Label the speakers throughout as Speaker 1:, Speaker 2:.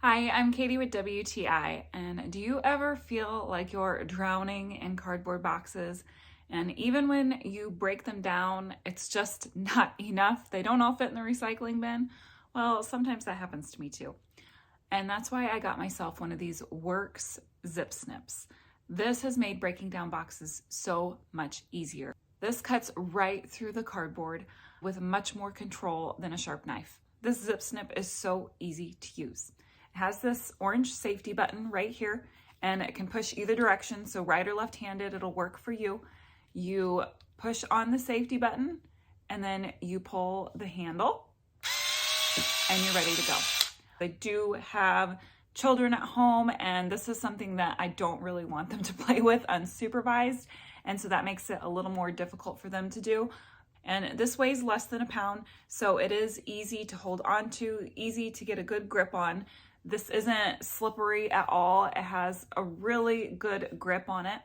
Speaker 1: Hi, I'm Katie with WTI, and do you ever feel like you're drowning in cardboard boxes? And even when you break them down, it's just not enough. They don't all fit in the recycling bin. Well, sometimes that happens to me too. And that's why I got myself one of these WORX Zip Snips. This has made breaking down boxes so much easier. This cuts right through the cardboard with much more control than a sharp knife. This Zip Snip is so easy to use. It has this orange safety button right here, and it can push either direction, so right or left-handed, it'll work for you. You push on the safety button, and then you pull the handle, and you're ready to go. I do have children at home, and this is something that I don't really want them to play with unsupervised, and so that makes it a little more difficult for them to do. And this weighs less than a pound, so it is easy to hold on to, easy to get a good grip on. This isn't slippery at all. It has a really good grip on it.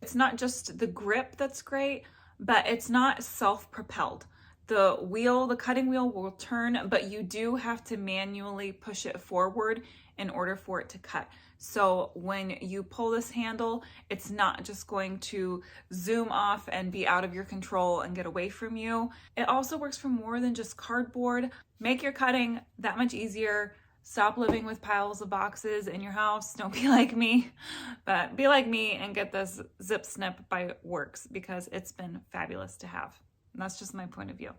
Speaker 1: It's not just the grip that's great, but it's not self-propelled. The cutting wheel will turn, but you do have to manually push it forward in order for it to cut. So when you pull this handle, it's not just going to zoom off and be out of your control and get away from you. It also works for more than just cardboard. Make your cutting that much easier. Stop living with piles of boxes in your house. Don't be like me, but be like me and get this Zip Snip by WORX because it's been fabulous to have. And that's just my point of view.